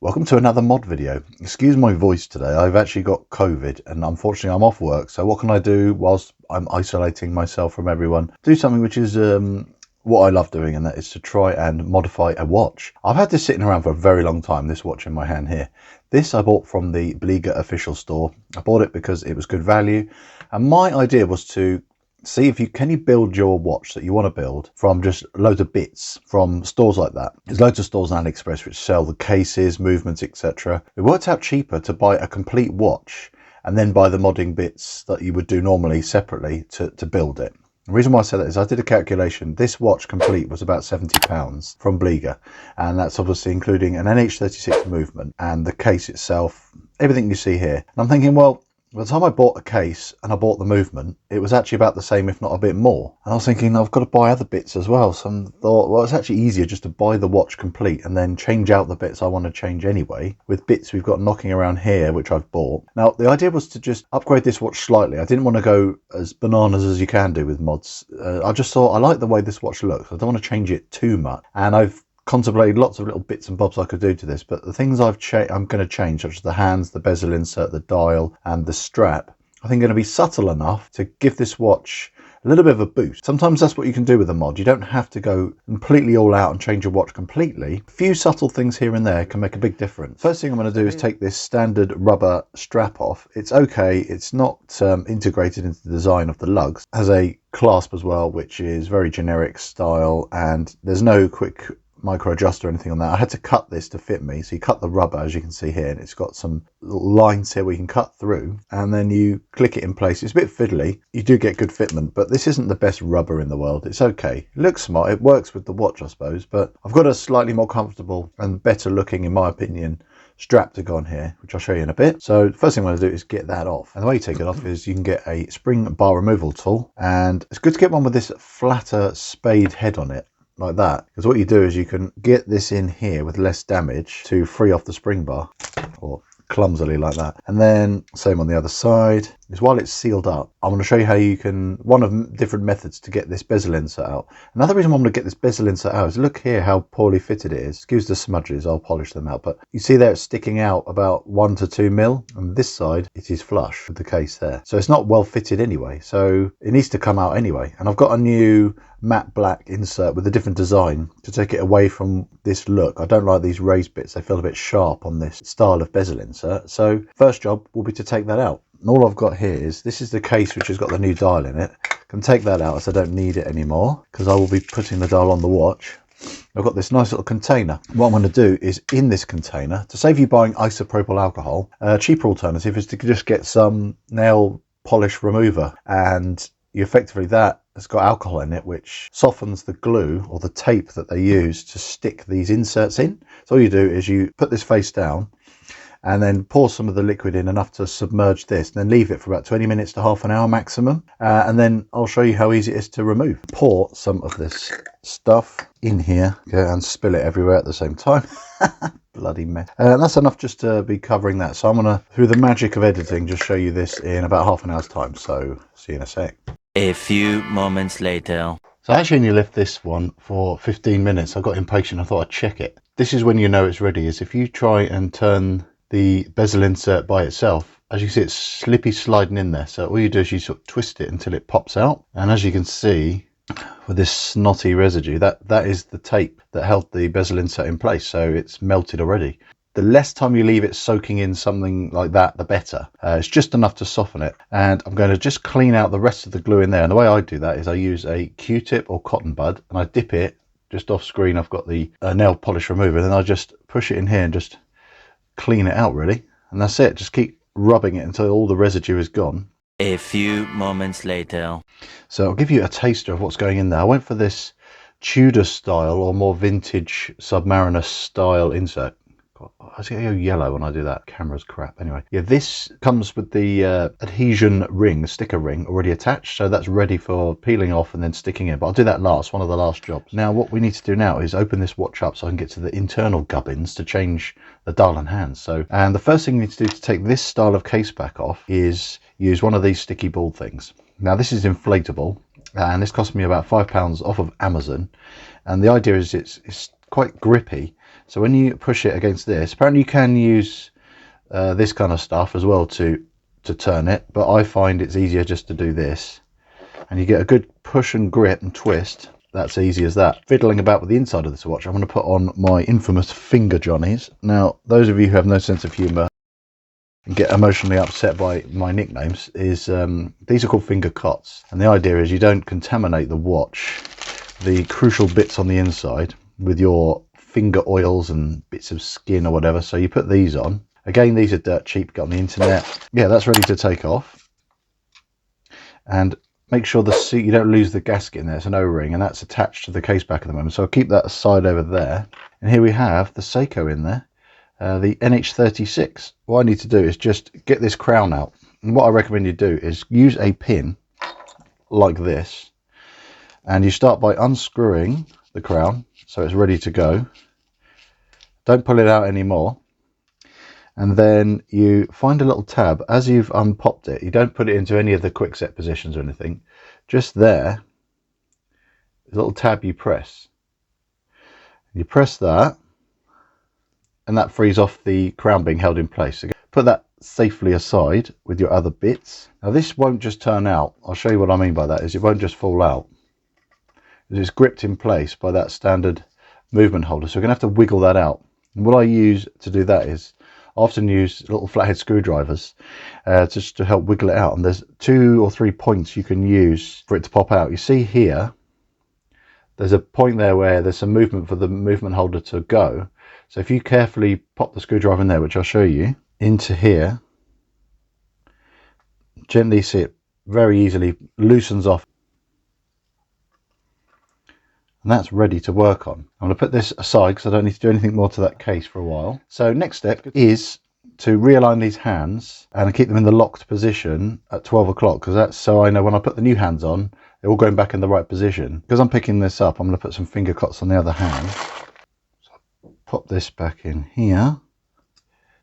Welcome to another mod video. Excuse my voice today, I've actually got COVID and unfortunately I'm off work, so what can I do whilst I'm isolating myself from everyone? Do something which is what I love doing, and that is to try and modify a watch. I've had this sitting around for a very long time, this watch in my hand here. This I bought from the Bleeger official store. I bought it because it was good value, and my idea was to see if you can build your watch that you want to build from just loads of bits from stores like that. There's loads of stores on AliExpress which sell the cases, movements, etc. It worked out cheaper to buy a complete watch and then buy the modding bits that you would do normally separately to build it. The reason why I said that is I did a calculation. This watch complete was about £70 from Bleeger, and that's obviously including an NH36 movement and the case itself, everything you see here. And I'm thinking, well, by the time I bought the case and I bought the movement, it was actually about the same, if not a bit more. And I was thinking, I've got to buy other bits as well. So I thought, well, it's actually easier just to buy the watch complete and then change out the bits I want to change anyway, with bits we've got knocking around here, which I've bought. Now, the idea was to just upgrade this watch slightly. I didn't want to go as bananas as you can do with mods. I just thought, I like the way this watch looks. I don't want to change it too much. And I've contemplated lots of little bits and bobs I could do to this, but the things I'm going to change, such as the hands, the bezel insert, the dial and the strap, I think are going to be subtle enough to give this watch a little bit of a boost. Sometimes that's what you can do with a mod. You don't have to go completely all out and change your watch completely. A few subtle things here and there can make a big difference. First thing I'm going to do is take this standard rubber strap off. It's okay, it's not integrated into the design of the lugs. It has a clasp as well, which is very generic style, and there's no quick micro adjuster or anything on that. I had to cut this to fit me, so you cut the rubber as you can see here, and it's got some little lines here where you can cut through, and then you click it in place. It's a bit fiddly, you do get good fitment, but this isn't the best rubber in the world. It's okay, it looks smart, it works with the watch I suppose, but I've got a slightly more comfortable and better looking, in my opinion, strap to go on here, which I'll show you in a bit. So the first thing I'm going to do is get that off, and the way you take it off is you can get a spring bar removal tool, and it's good to get one with this flatter spade head on it, like that, because what you do is you can get this in here with less damage to free off the spring bar, or clumsily like that. And then same on the other side, is while it's sealed up, I'm going to show you how you can, one of different methods to get this bezel insert out. Another reason why I'm going to get this bezel insert out is look here how poorly fitted it is. Excuse the smudges, I'll polish them out, but you see there it's sticking out about 1 to 2 mil, and this side it is flush with the case there, so it's not well fitted anyway, so it needs to come out anyway. And I've got a new matte black insert with a different design to take it away from this look. I don't like these raised bits, they feel a bit sharp on this style of bezel insert. So first job will be to take that out. And all I've got here is, this is the case which has got the new dial in it. I can take that out as I don't need it anymore, because I will be putting the dial on the watch. I've got this nice little container. What I'm going to do is, in this container, to save you buying isopropyl alcohol, a cheaper alternative is to just get some nail polish remover, and you effectively, that has got alcohol in it which softens the glue or the tape that they use to stick these inserts in. So all you do is you put this face down and then pour some of the liquid in, enough to submerge this, and then leave it for about 20 minutes to half an hour maximum, and then I'll show you how easy it is to remove. Pour some of this stuff in here, okay, and spill it everywhere at the same time. Bloody mess. That's enough just to be covering that. So I'm gonna, through the magic of editing, just show you this in about half an hour's time. So see you in a sec. A few moments later. So I actually only left this one for 15 minutes. I got impatient, I thought I'd check it. This is when you know it's ready, is if you try and turn the bezel insert by itself. As you can see, it's slippy sliding in there. So all you do is you sort of twist it until it pops out. And as you can see, with this snotty residue, that is the tape that held the bezel insert in place. So it's melted already. The less time you leave it soaking in something like that, the better. It's just enough to soften it. And I'm going to just clean out the rest of the glue in there. And the way I do that is I use a Q-tip or cotton bud, and I dip it just off screen. I've got the nail polish remover, and then I just push it in here and just clean it out really. And that's it. Just keep rubbing it until all the residue is gone. A few moments later. So I'll give you a taster of what's going in there. I went for this Tudor style or more vintage Submariner style insert. I see I go yellow when I do that. Camera's crap. Anyway, yeah, this comes with the adhesion ring, the sticker ring already attached, so that's ready for peeling off and then sticking in. But I'll do that last, one of the last jobs. Now what we need to do now is open this watch up so I can get to the internal gubbins to change the dial and hands. So, and the first thing you need to do to take this style of case back off is use one of these sticky ball things. Now this is inflatable, and this cost me about £5 off of Amazon, and the idea is it's quite grippy. So when you push it against this, apparently you can use this kind of stuff as well to turn it, but I find it's easier just to do this, and you get a good push and grip and twist. That's easy as that. Fiddling about with the inside of this watch, I'm going to put on my infamous finger johnnies. Now, those of you who have no sense of humour and get emotionally upset by my nicknames, is these are called finger cots, and the idea is you don't contaminate the watch, the crucial bits on the inside, with your finger oils and bits of skin or whatever. So you put these on. Again, these are dirt cheap, got on the internet. Yeah, that's ready to take off. And make sure you don't lose the gasket in there. It's an O-ring, and that's attached to the case back at the moment. So I'll keep that aside over there. And here we have the Seiko in there, the NH36. What I need to do is just get this crown out. And what I recommend you do is use a pin like this. And you start by unscrewing the crown so it's ready to go. Don't pull it out anymore. And then you find a little tab. As you've unpopped it, you don't put it into any of the quick set positions or anything. Just there, a little tab you press. You press that, and that frees off the crown being held in place. So put that safely aside with your other bits. Now this won't just turn out. I'll show you what I mean by that. Is it won't just fall out. It's gripped in place by that standard movement holder. So we're going to have to wiggle that out. And what I use to do that is I often use little flathead screwdrivers just to help wiggle it out. And there's 2 or 3 points you can use for it to pop out. You see here, there's a point there where there's some movement for the movement holder to go. So if you carefully pop the screwdriver in there, which I'll show you, into here, gently see it very easily loosens off. And that's ready to work on. I'm going to put this aside because I don't need to do anything more to that case for a while. So next step is to realign these hands and keep them in the locked position at 12 o'clock, because that's so I know when I put the new hands on, they're all going back in the right position. Because I'm picking this up, I'm going to put some finger cots on the other hand. So pop this back in here.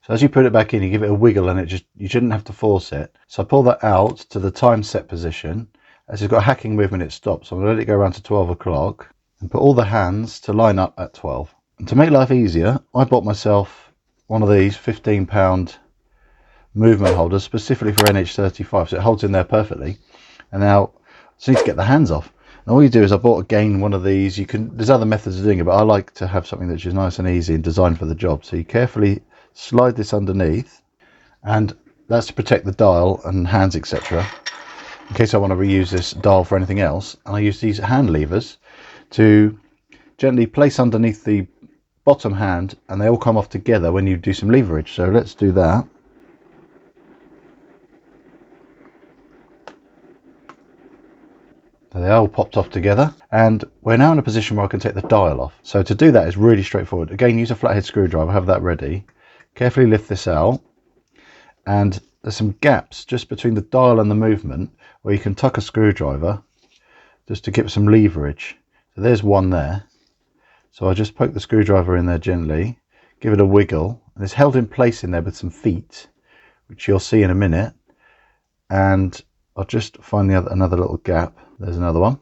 So as you put it back in, you give it a wiggle, and you shouldn't have to force it. So I pull that out to the time set position. As it's got a hacking movement, it stops. So I'm going to let it go around to 12 o'clock. And put all the hands to line up at 12. And to make life easier, I bought myself one of these £15 movement holders specifically for NH35, so it holds in there perfectly. And now I just need to get the hands off. And all you do is I bought again one of these. There's other methods of doing it, but I like to have something that's just nice and easy and designed for the job. So you carefully slide this underneath, and that's to protect the dial and hands, etc. In case I want to reuse this dial for anything else. And I use these hand levers to gently place underneath the bottom hand, and they all come off together when you do some leverage. So let's do that. So they all popped off together, and we're now in a position where I can take the dial off. So to do that is really straightforward. Again, use a flathead screwdriver, have that ready. Carefully lift this out, and there's some gaps just between the dial and the movement where you can tuck a screwdriver just to give some leverage. So there's one there. So I just poke the screwdriver in there gently, give it a wiggle, and it's held in place in there with some feet, which you'll see in a minute. And I'll just find another little gap. There's another one.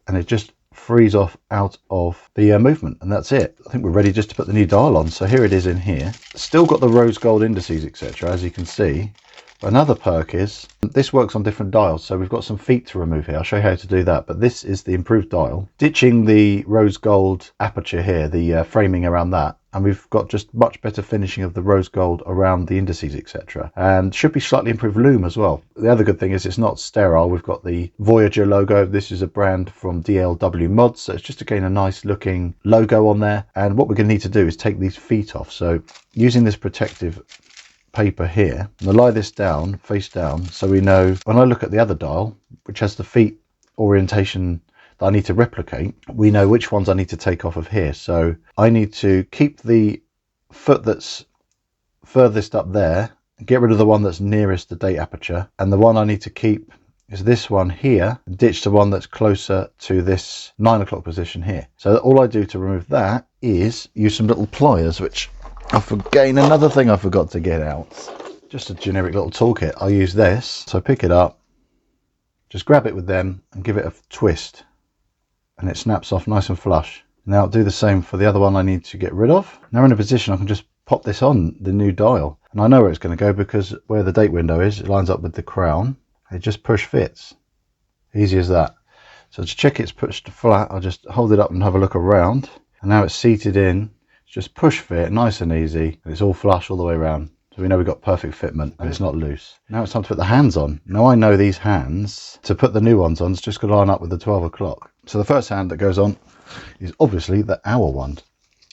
And it just frees off out of the movement, and that's it. I think we're ready just to put the new dial on. So here it is in here. Still got the rose gold indices, etc., as you can see. Another perk is this works on different dials, so we've got some feet to remove here. I'll show you how to do that, but this is the improved dial, ditching the rose gold aperture here, the framing around that, and we've got just much better finishing of the rose gold around the indices, etc., and should be slightly improved lume as well. The other good thing is it's not sterile. We've got the Voyager logo. This is a brand from DLW Mods, so it's just again a nice looking logo on there. And what we're going to need to do is take these feet off. So using this protective paper here, I'm going to lie this down face down, so we know when I look at the other dial, which has the feet orientation that I need to replicate, we know which ones I need to take off of here. So I need to keep the foot that's furthest up there, get rid of the one that's nearest the date aperture, and the one I need to keep is this one here, ditch the one that's closer to this 9 o'clock position here. So all I do to remove that is use some little pliers, which again, another thing I forgot to get out. Just a generic little toolkit. I'll use this. So I pick it up, just grab it with them and give it a twist, and it snaps off nice and flush. Now I'll do the same for the other one I need to get rid of. Now in a position I can just pop this on the new dial, and I know where it's going to go because where the date window is, it lines up with the crown. It just push fits, easy as that. So to check it's pushed flat, I'll just hold it up and have a look around, and now it's seated in. It's just push fit, nice and easy, and it's all flush all the way around. So we know we've got perfect fitment and it's not loose. Now it's time to put the hands on. Now I know these hands, to put the new ones on, it's just going to line up with the 12 o'clock. So the first hand that goes on is obviously the hour one.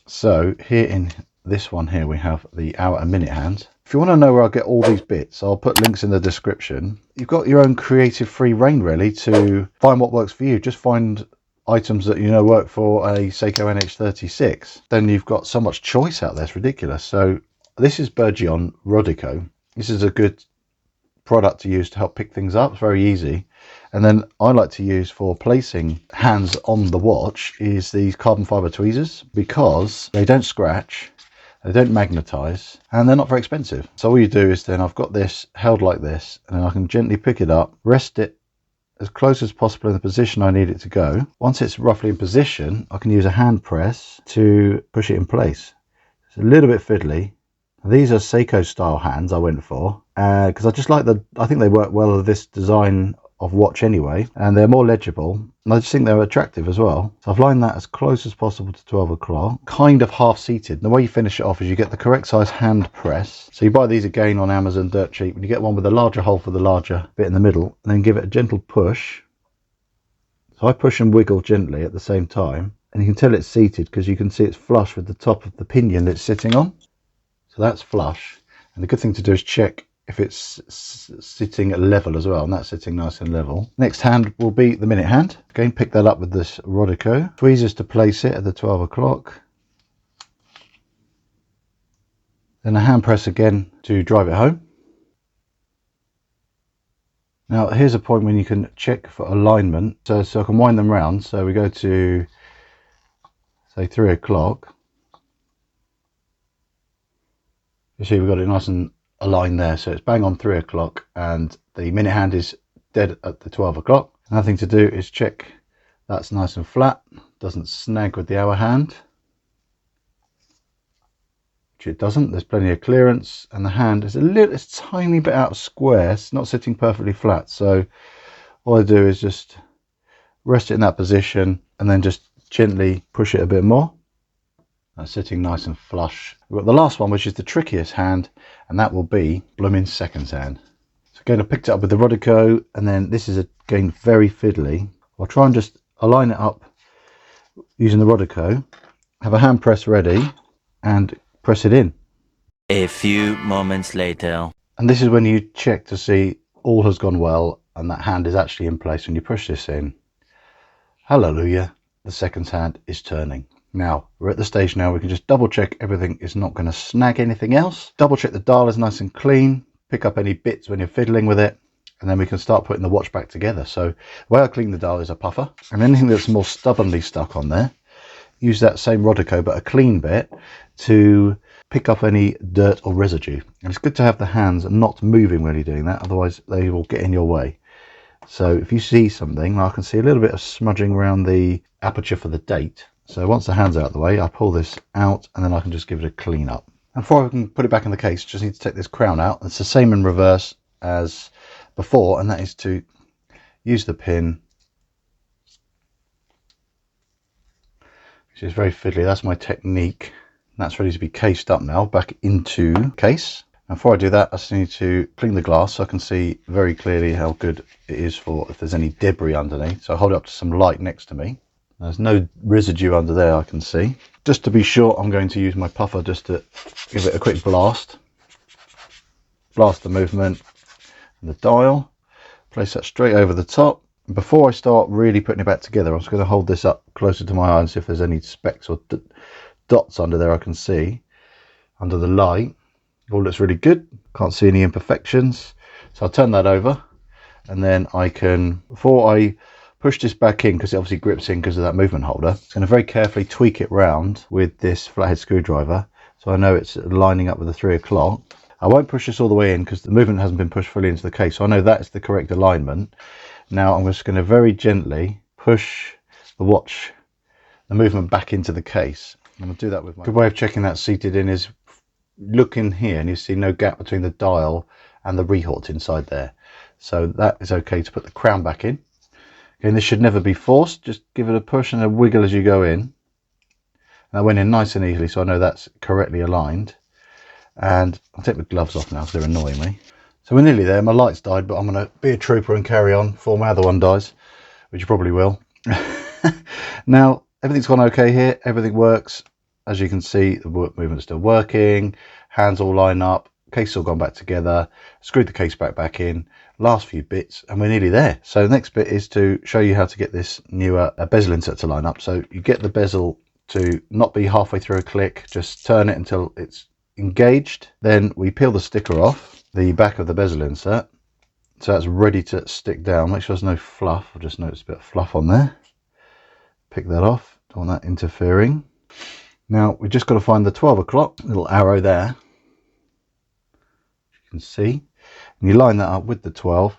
So here in this one here we have the hour and minute hand. If you want to know where I'll get all these bits, I'll put links in the description. You've got your own creative free reign really to find what works for you. Just find items that you know work for a Seiko NH36. Then you've got so much choice out there, it's ridiculous. So this is Bergeon Rodico. This is a good product to use to help pick things up. It's very easy. And then I like to use for placing hands on the watch is these carbon fiber tweezers, because they don't scratch, they don't magnetize, and they're not very expensive. So all you do is then I've got this held like this, and then I can gently pick it up, rest it as close as possible in the position I need it to go. Once it's roughly in position, I can use a hand press to push it in place. It's a little bit fiddly. These are Seiko style hands I went for, because I just like I think they work well with this design of watch anyway, and they're more legible, and I just think they're attractive as well. So I've lined that as close as possible to 12 o'clock, kind of half seated. And the way you finish it off is you get the correct size hand press. So you buy these again on Amazon dirt cheap, and you get one with a larger hole for the larger bit in the middle, and then give it a gentle push. So I push and wiggle gently at the same time, and you can tell it's seated because you can see it's flush with the top of the pinion it's sitting on. So that's flush, and the good thing to do is check if it's sitting at level as well, and that's sitting nice and level. Next hand will be the minute hand. Again, pick that up with this Rodico. Tweezers to place it at the 12 o'clock. Then a hand press again to drive it home. Now here's a point when you can check for alignment. So I can wind them round. So we go to, say, 3 o'clock. You see we've got it nice and aligned there, so it's bang on 3 o'clock, and the minute hand is dead at the 12 o'clock. Another thing to do is check that's nice and flat, doesn't snag with the hour hand, which it doesn't. There's plenty of clearance, and the hand is it's a tiny bit out of square. It's not sitting perfectly flat, so all I do is just rest it in that position and then just gently push it a bit more. That's sitting nice and flush. We've got the last one, which is the trickiest hand, and that will be blooming seconds hand. So again, I picked it up with the Rodico, and then this is again very fiddly. I'll try and just align it up using the Rodico, have a hand press ready, and press it in. A few moments later. And this is when you check to see all has gone well and that hand is actually in place. When you push this in, hallelujah, the seconds hand is turning. Now we're at the stage now we can just double check everything is not going to snag anything else. Double check the dial is nice and clean, pick up any bits when you're fiddling with it, and then we can start putting the watch back together. So the way I clean the dial is a puffer, and anything that's more stubbornly stuck on there, use that same Rodico but a clean bit to pick up any dirt or residue. And it's good to have the hands not moving when you're doing that, otherwise they will get in your way. So if you see something, I can see a little bit of smudging around the aperture for the date. So once the hand's out of the way, I pull this out and then I can just give it a clean up. And before I can put it back in the case, just need to take this crown out. It's the same in reverse as before, and that is to use the pin, which is very fiddly. That's my technique. That's ready to be cased up now, back into case. And before I do that, I just need to clean the glass so I can see very clearly how good it is for if there's any debris underneath. So I hold it up to some light next to me. There's no residue under there I can see. Just to be sure, I'm going to use my puffer just to give it a quick blast. Blast the movement and the dial. Place that straight over the top. Before I start really putting it back together, I'm just going to hold this up closer to my eye and see if there's any specks or dots under there I can see under the light. All looks really good. Can't see any imperfections. So I'll turn that over, and then I can, before I push this back in, because it obviously grips in because of that movement holder, I'm going to very carefully tweak it round with this flathead screwdriver so I know it's lining up with the 3 o'clock. I won't push this all the way in because the movement hasn't been pushed fully into the case, so I know that's the correct alignment. Now I'm just going to very gently push the watch the movement back into the case. I'm going to do that with my... Good way of checking that's seated in is look in here and you see no gap between the dial and the retort inside there. So that is okay to put the crown back in. Again, this should never be forced. Just give it a push and a wiggle as you go in. And that went in nice and easily, so I know that's correctly aligned. And I'll take my gloves off now because they're annoying me. So we're nearly there. My light's died, but I'm going to be a trooper and carry on before my other one dies, which you probably will. Now, everything's gone okay here. Everything works. As you can see, the movement's still working. Hands all line up. Case all gone back together. Screwed the case back in. Last few bits, and we're nearly there. So the next bit is to show you how to get this newer bezel insert to line up. So you get the bezel to not be halfway through a click. Just turn it until it's engaged. Then we peel the sticker off the back of the bezel insert. So that's ready to stick down. Make sure there's no fluff. I just noticed a bit of fluff on there. Pick that off. Don't want that interfering. Now we just got to find the 12 o'clock little arrow there. You can see, and you line that up with the 12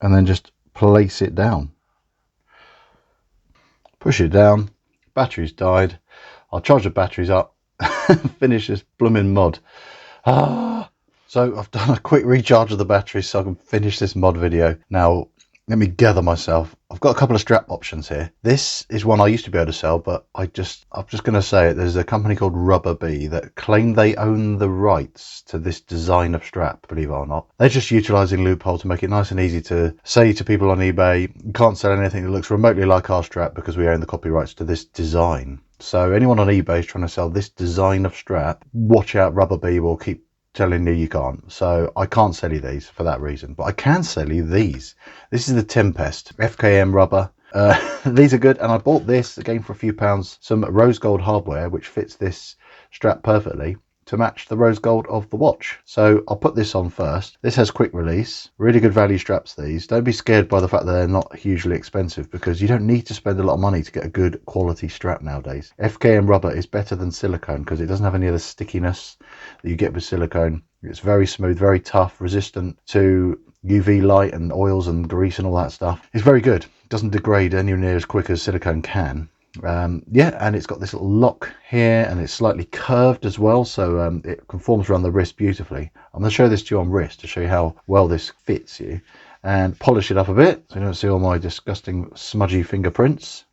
and then just place it down. Push it down. Battery's died. I'll charge the batteries up. Finish this blooming mod. So I've done a quick recharge of the batteries so I can finish this mod video. Now let me gather myself. I've got a couple of strap options here. This is one I used to be able to sell, but I'm just going to say it. There's a company called Rubber Bee that claim they own the rights to this design of strap, believe it or not. They're just utilizing loophole to make it nice and easy to say to people on eBay, you can't sell anything that looks remotely like our strap because we own the copyrights to this design. So anyone on eBay is trying to sell this design of strap, watch out, Rubber Bee will keep telling you can't. So I can't sell you these for that reason, but I can sell you these. This is the Tempest FKM rubber. These are good, and I bought this again for a few pounds, some rose gold hardware which fits this strap perfectly to match the rose gold of the watch. So I'll put this on first. This has quick release, really good value straps. These, don't be scared by the fact that they're not hugely expensive, because you don't need to spend a lot of money to get a good quality strap nowadays. FKM rubber is better than silicone because it doesn't have any of the stickiness that you get with silicone. It's very smooth, very tough, resistant to UV light and oils and grease and all that stuff. It's very good. It doesn't degrade anywhere near as quick as silicone can. Yeah, and it's got this little lock here, and it's slightly curved as well, so it conforms around the wrist beautifully. I'm going to show this to you on wrist to show you how well this fits you, and polish it up a bit so you don't see all my disgusting smudgy fingerprints.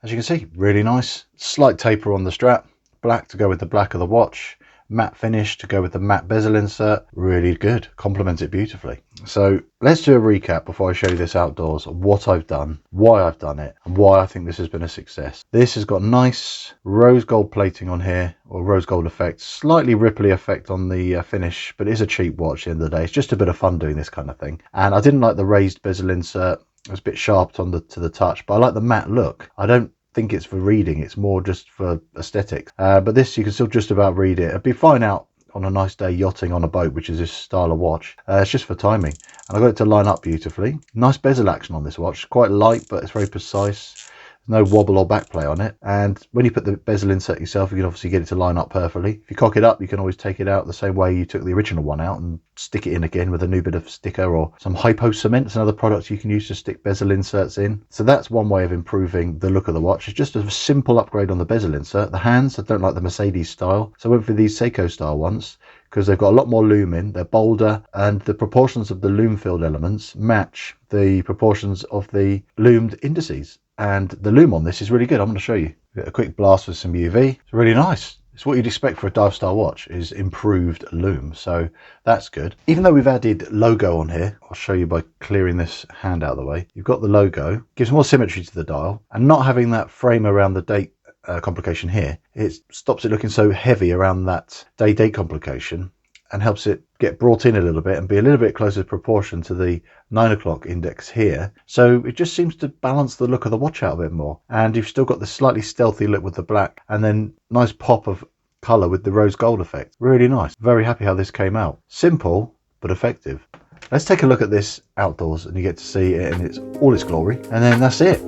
As you can see, really nice. Slight taper on the strap, black to go with the black of the watch, matte finish to go with the matte bezel insert. Really good, complements it beautifully. So let's do a recap before I show you this outdoors, what I've done, why I've done it, and why I think this has been a success. This has got nice rose gold plating on here, or rose gold effect, slightly ripply effect on the finish, but it is a cheap watch at the end of the day. It's just a bit of fun doing this kind of thing. And I didn't like the raised bezel insert. It was a bit sharp on to the touch, but I like the matte look. I don't think it's for reading, it's more just for aesthetics, but this you can still just about read it. It'd be fine out on a nice day yachting on a boat, which is this style of watch. It's just for timing, and I got it to line up beautifully. Nice bezel action on this watch, quite light but it's very precise. No wobble or backplay on it, and when you put the bezel insert yourself, you can obviously get it to line up perfectly. If you cock it up, you can always take it out the same way you took the original one out and stick it in again with a new bit of sticker or some hypo cement. It's another product you can use to stick bezel inserts in. So that's one way of improving the look of the watch. It's just a simple upgrade on the bezel insert. The hands, I don't like the Mercedes style, so I went for these Seiko style ones because they've got a lot more lume in, they're bolder, and the proportions of the lume filled elements match the proportions of the lumed indices. And the lume on this is really good. I'm going to show you. A quick blast with some UV. It's really nice. It's what you'd expect for a dive style watch, is improved lume. So that's good. Even though we've added logo on here, I'll show you by clearing this hand out of the way. You've got the logo, gives more symmetry to the dial, and not having that frame around the date complication here, it stops it looking so heavy around that date complication, and helps it get brought in a little bit and be a little bit closer proportion to the 9 o'clock index here. So it just seems to balance the look of the watch out a bit more. And you've still got this slightly stealthy look with the black, and then nice pop of colour with the rose gold effect. Really nice. Very happy how this came out. Simple, but effective. Let's take a look at this outdoors and you get to see it in all its glory. And then that's it.